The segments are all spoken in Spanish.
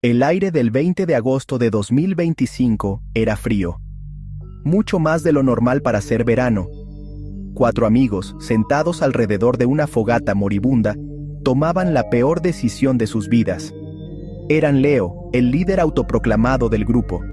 El aire del 20 de agosto de 2025 era frío. Mucho más de lo normal para ser verano. 4 amigos, sentados alrededor de una fogata moribunda, tomaban la peor decisión de sus vidas. Eran Leo, el líder autoproclamado del grupo.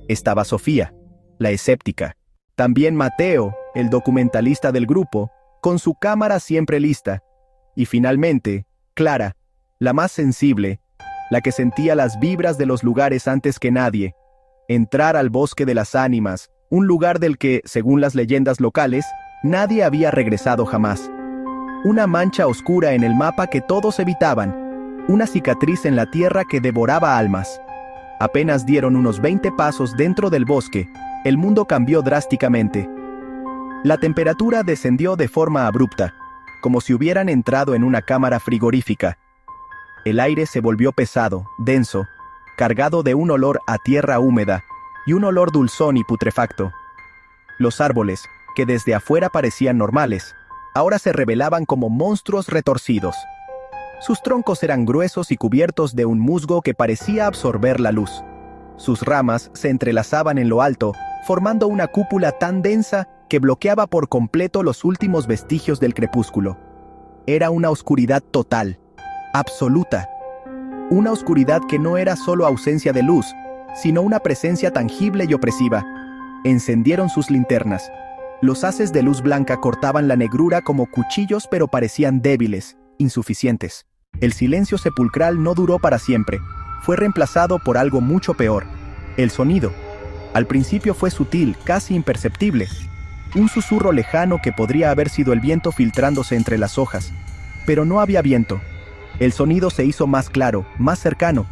Estaba Sofía, la escéptica. También Mateo, el documentalista del grupo, con su cámara siempre lista. Y finalmente, Clara, la más sensible, la que sentía las vibras de los lugares antes que nadie. Entrar al bosque de las ánimas, un lugar del que, según las leyendas locales, nadie había regresado jamás. Una mancha oscura en el mapa que todos evitaban, una cicatriz en la tierra que devoraba almas. Apenas dieron unos 20 pasos dentro del bosque, el mundo cambió drásticamente. La temperatura descendió de forma abrupta, como si hubieran entrado en una cámara frigorífica. El aire se volvió pesado, denso, cargado de un olor a tierra húmeda y un olor dulzón y putrefacto. Los árboles, que desde afuera parecían normales, ahora se revelaban como monstruos retorcidos. Sus troncos eran gruesos y cubiertos de un musgo que parecía absorber la luz. Sus ramas se entrelazaban en lo alto, formando una cúpula tan densa que bloqueaba por completo los últimos vestigios del crepúsculo. Era una oscuridad total, absoluta. Una oscuridad que no era solo ausencia de luz, sino una presencia tangible y opresiva. Encendieron sus linternas. Los haces de luz blanca cortaban la negrura como cuchillos, pero parecían débiles, insuficientes. El silencio sepulcral no duró para siempre. Fue reemplazado por algo mucho peor: el sonido. Al principio fue sutil, casi imperceptible. Un susurro lejano que podría haber sido el viento filtrándose entre las hojas. Pero no había viento. El sonido se hizo más claro, más cercano.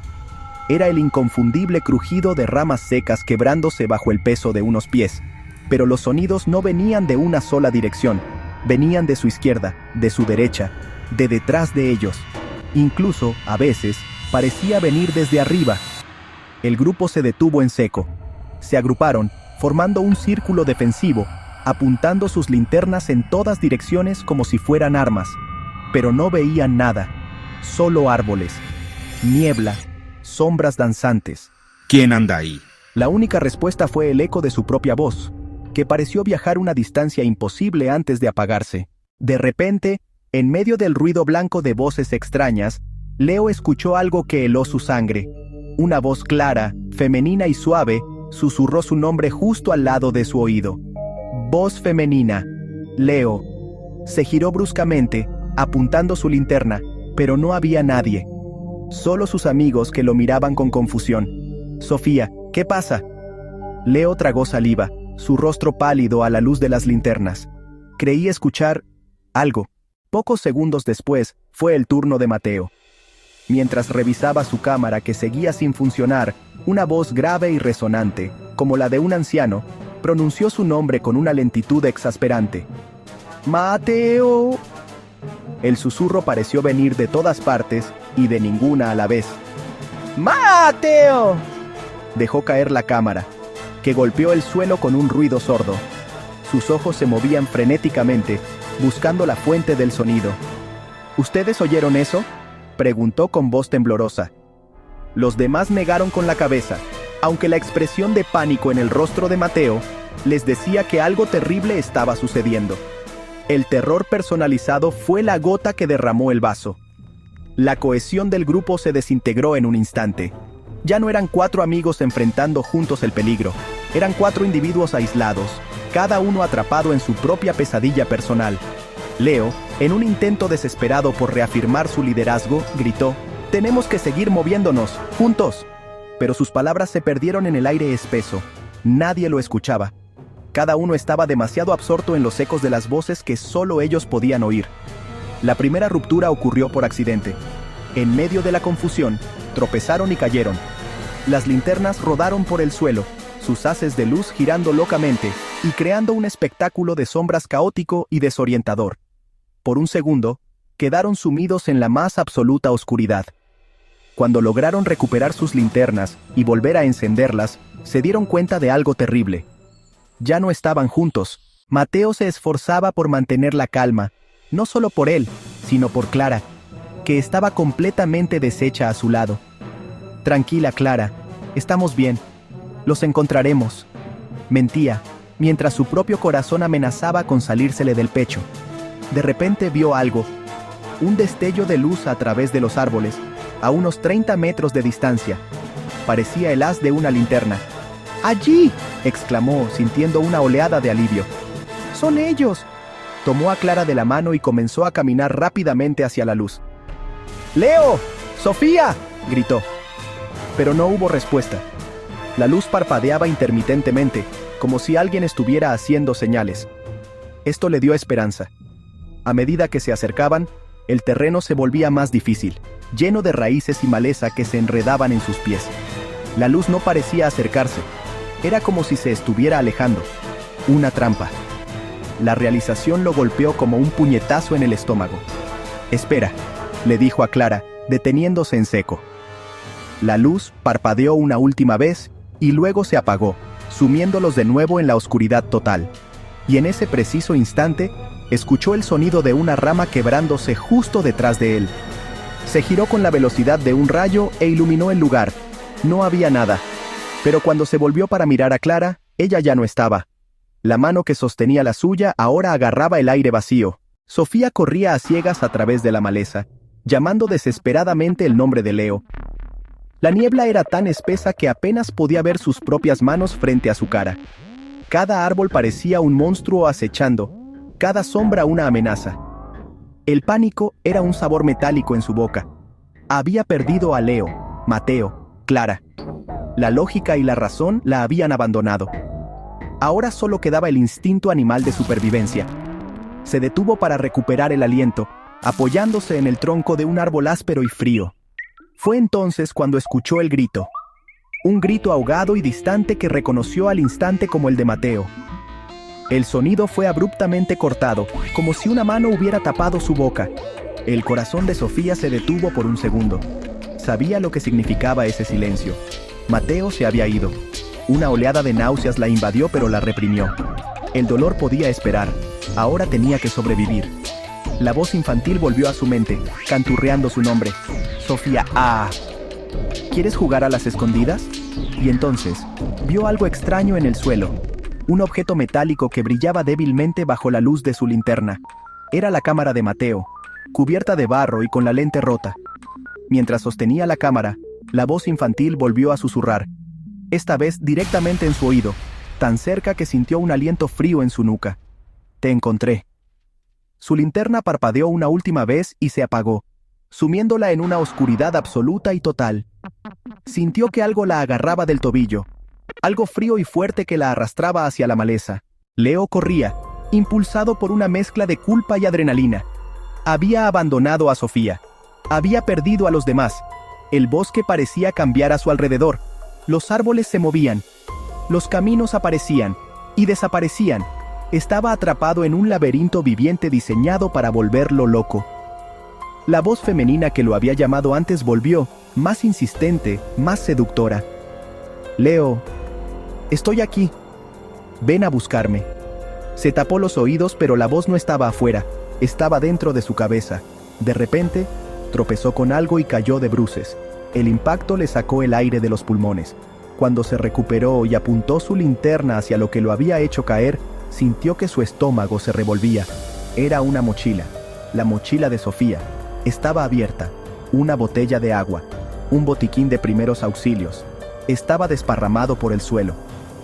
Era el inconfundible crujido de ramas secas quebrándose bajo el peso de unos pies. Pero los sonidos no venían de una sola dirección. Venían de su izquierda, de su derecha, de detrás de ellos. Incluso, a veces, parecía venir desde arriba. El grupo se detuvo en seco. Se agruparon, formando un círculo defensivo, apuntando sus linternas en todas direcciones como si fueran armas. Pero no veían nada. Solo árboles, niebla, sombras danzantes. ¿Quién anda ahí? La única respuesta fue el eco de su propia voz, que pareció viajar una distancia imposible antes de apagarse. De repente, en medio del ruido blanco de voces extrañas, Leo escuchó algo que heló su sangre. Una voz clara, femenina y suave, susurró su nombre justo al lado de su oído. Voz femenina. Leo. Se giró bruscamente, apuntando su linterna, pero no había nadie. Solo sus amigos que lo miraban con confusión. Sofía, ¿qué pasa? Leo tragó saliva, su rostro pálido a la luz de las linternas. Creí escuchar algo. Pocos segundos después, fue el turno de Mateo. Mientras revisaba su cámara que seguía sin funcionar, una voz grave y resonante, como la de un anciano, pronunció su nombre con una lentitud exasperante. ¡Mateo! El susurro pareció venir de todas partes y de ninguna a la vez. ¡Mateo! Dejó caer la cámara, que golpeó el suelo con un ruido sordo. Sus ojos se movían frenéticamente, buscando la fuente del sonido. ¿Ustedes oyeron eso?, preguntó con voz temblorosa. Los demás negaron con la cabeza, aunque la expresión de pánico en el rostro de Mateo les decía que algo terrible estaba sucediendo. El terror personalizado fue la gota que derramó el vaso. La cohesión del grupo se desintegró en un instante. Ya no eran 4 amigos enfrentando juntos el peligro. Eran 4 individuos aislados, cada uno atrapado en su propia pesadilla personal. Leo, en un intento desesperado por reafirmar su liderazgo, gritó: «Tenemos que seguir moviéndonos, juntos». Pero sus palabras se perdieron en el aire espeso. Nadie lo escuchaba. Cada uno estaba demasiado absorto en los ecos de las voces que solo ellos podían oír. La primera ruptura ocurrió por accidente. En medio de la confusión, tropezaron y cayeron. Las linternas rodaron por el suelo, sus haces de luz girando locamente y creando un espectáculo de sombras caótico y desorientador. Por un segundo, quedaron sumidos en la más absoluta oscuridad. Cuando lograron recuperar sus linternas y volver a encenderlas, se dieron cuenta de algo terrible. Ya no estaban juntos. Mateo se esforzaba por mantener la calma, no solo por él, sino por Clara, que estaba completamente deshecha a su lado. Tranquila, Clara. Estamos bien. Los encontraremos. Mentía, mientras su propio corazón amenazaba con salírsele del pecho. De repente vio algo. Un destello de luz a través de los árboles, a unos 30 metros de distancia. Parecía el haz de una linterna. ¡Allí!, exclamó, sintiendo una oleada de alivio. ¡Son ellos! Tomó a Clara de la mano y comenzó a caminar rápidamente hacia la luz. ¡Leo! ¡Sofía!, gritó. Pero no hubo respuesta. La luz parpadeaba intermitentemente, como si alguien estuviera haciendo señales. Esto le dio esperanza. A medida que se acercaban, el terreno se volvía más difícil, lleno de raíces y maleza que se enredaban en sus pies. La luz no parecía acercarse. Era como si se estuviera alejando. Una trampa. La realización lo golpeó como un puñetazo en el estómago. «Espera», le dijo a Clara, deteniéndose en seco. La luz parpadeó una última vez y luego se apagó, sumiéndolos de nuevo en la oscuridad total. Y en ese preciso instante, escuchó el sonido de una rama quebrándose justo detrás de él. Se giró con la velocidad de un rayo e iluminó el lugar. No había nada. Pero cuando se volvió para mirar a Clara, ella ya no estaba. La mano que sostenía la suya ahora agarraba el aire vacío. Sofía corría a ciegas a través de la maleza, llamando desesperadamente el nombre de Leo. La niebla era tan espesa que apenas podía ver sus propias manos frente a su cara. Cada árbol parecía un monstruo acechando, cada sombra una amenaza. El pánico era un sabor metálico en su boca. Había perdido a Leo, Mateo, Clara. La lógica y la razón la habían abandonado. Ahora solo quedaba el instinto animal de supervivencia. Se detuvo para recuperar el aliento, apoyándose en el tronco de un árbol áspero y frío. Fue entonces cuando escuchó el grito. Un grito ahogado y distante que reconoció al instante como el de Mateo. El sonido fue abruptamente cortado, como si una mano hubiera tapado su boca. El corazón de Sofía se detuvo por un segundo. Sabía lo que significaba ese silencio. Mateo se había ido. Una oleada de náuseas la invadió, pero la reprimió. El dolor podía esperar. Ahora tenía que sobrevivir. La voz infantil volvió a su mente, canturreando su nombre. Sofía, ¡ah! ¿Quieres jugar a las escondidas? Y entonces, vio algo extraño en el suelo. Un objeto metálico que brillaba débilmente bajo la luz de su linterna. Era la cámara de Mateo, cubierta de barro y con la lente rota. Mientras sostenía la cámara, la voz infantil volvió a susurrar. Esta vez directamente en su oído, tan cerca que sintió un aliento frío en su nuca. «Te encontré». Su linterna parpadeó una última vez y se apagó, sumiéndola en una oscuridad absoluta y total. Sintió que algo la agarraba del tobillo, algo frío y fuerte que la arrastraba hacia la maleza. Leo corría, impulsado por una mezcla de culpa y adrenalina. Había abandonado a Sofía. Había perdido a los demás. El bosque parecía cambiar a su alrededor. Los árboles se movían. Los caminos aparecían y desaparecían. Estaba atrapado en un laberinto viviente diseñado para volverlo loco. La voz femenina que lo había llamado antes volvió, más insistente, más seductora. «Leo, estoy aquí. Ven a buscarme». Se tapó los oídos, pero la voz no estaba afuera, estaba dentro de su cabeza. De repente, tropezó con algo y cayó de bruces. El impacto le sacó el aire de los pulmones. Cuando se recuperó y apuntó su linterna hacia lo que lo había hecho caer, sintió que su estómago se revolvía. Era una mochila, la mochila de Sofía. Estaba abierta, una botella de agua, un botiquín de primeros auxilios. Estaba desparramado por el suelo.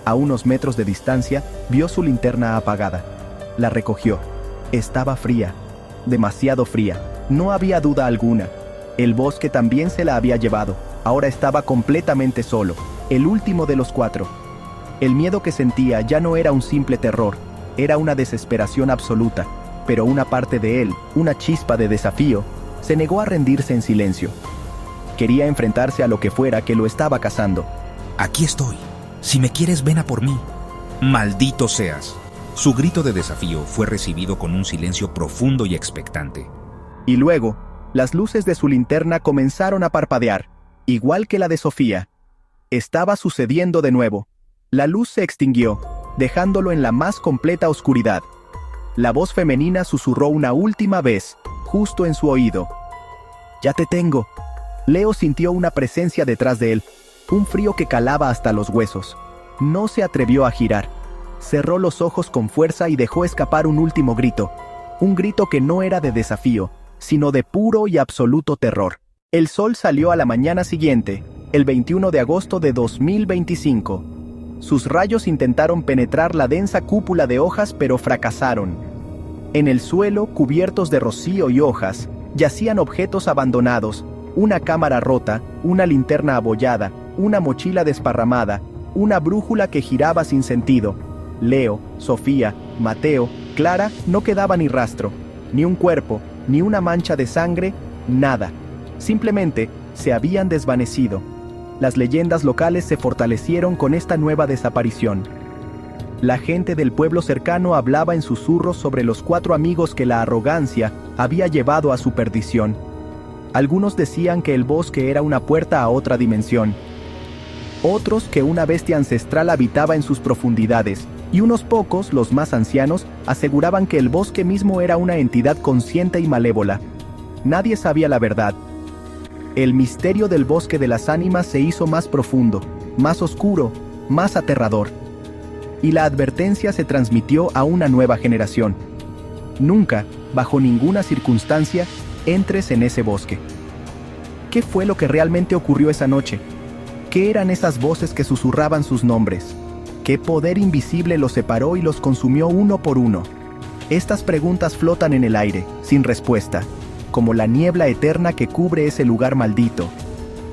A unos metros de distancia, vio su linterna apagada. La recogió. Estaba fría, demasiado fría. No había duda alguna. El bosque también se la había llevado. Ahora estaba completamente solo, el último de los 4. El miedo que sentía ya no era un simple terror, era una desesperación absoluta, pero una parte de él, una chispa de desafío, se negó a rendirse en silencio. Quería enfrentarse a lo que fuera que lo estaba cazando. «Aquí estoy. Si me quieres, ven a por mí». «Maldito seas». Su grito de desafío fue recibido con un silencio profundo y expectante. Y luego, las luces de su linterna comenzaron a parpadear, igual que la de Sofía. Estaba sucediendo de nuevo. La luz se extinguió, dejándolo en la más completa oscuridad. La voz femenina susurró una última vez, justo en su oído. «Ya te tengo. Leo sintió una presencia detrás de él, un frío que calaba hasta los huesos. No se atrevió a girar. Cerró los ojos con fuerza y dejó escapar un último grito. Un grito que no era de desafío, sino de puro y absoluto terror. El sol salió a la mañana siguiente, el 21 de agosto de 2025. Sus rayos intentaron penetrar la densa cúpula de hojas, pero fracasaron. En el suelo, cubiertos de rocío y hojas, yacían objetos abandonados, una cámara rota, una linterna abollada, una mochila desparramada, una brújula que giraba sin sentido. Leo, Sofía, Mateo, Clara, no quedaba ni rastro, ni un cuerpo, ni una mancha de sangre, nada. Simplemente se habían desvanecido. Las leyendas locales se fortalecieron con esta nueva desaparición. La gente del pueblo cercano hablaba en susurros sobre los 4 amigos que la arrogancia había llevado a su perdición. Algunos decían que el bosque era una puerta a otra dimensión. Otros que una bestia ancestral habitaba en sus profundidades, y unos pocos, los más ancianos, aseguraban que el bosque mismo era una entidad consciente y malévola. Nadie sabía la verdad. El misterio del bosque de las ánimas se hizo más profundo, más oscuro, más aterrador. Y la advertencia se transmitió a una nueva generación. Nunca, bajo ninguna circunstancia, entres en ese bosque. ¿Qué fue lo que realmente ocurrió esa noche? ¿Qué eran esas voces que susurraban sus nombres? ¿Qué poder invisible los separó y los consumió uno por uno? Estas preguntas flotan en el aire, sin respuesta, como la niebla eterna que cubre ese lugar maldito.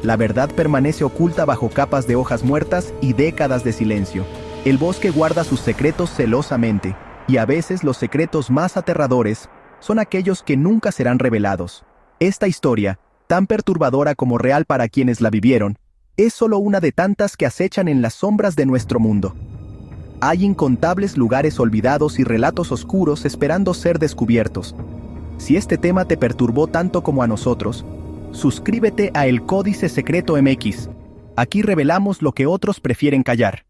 La verdad permanece oculta bajo capas de hojas muertas y décadas de silencio. El bosque guarda sus secretos celosamente, y a veces los secretos más aterradores son aquellos que nunca serán revelados. Esta historia, tan perturbadora como real para quienes la vivieron, es solo una de tantas que acechan en las sombras de nuestro mundo. Hay incontables lugares olvidados y relatos oscuros esperando ser descubiertos. Si este tema te perturbó tanto como a nosotros, suscríbete a El Códice Secreto MX. Aquí revelamos lo que otros prefieren callar.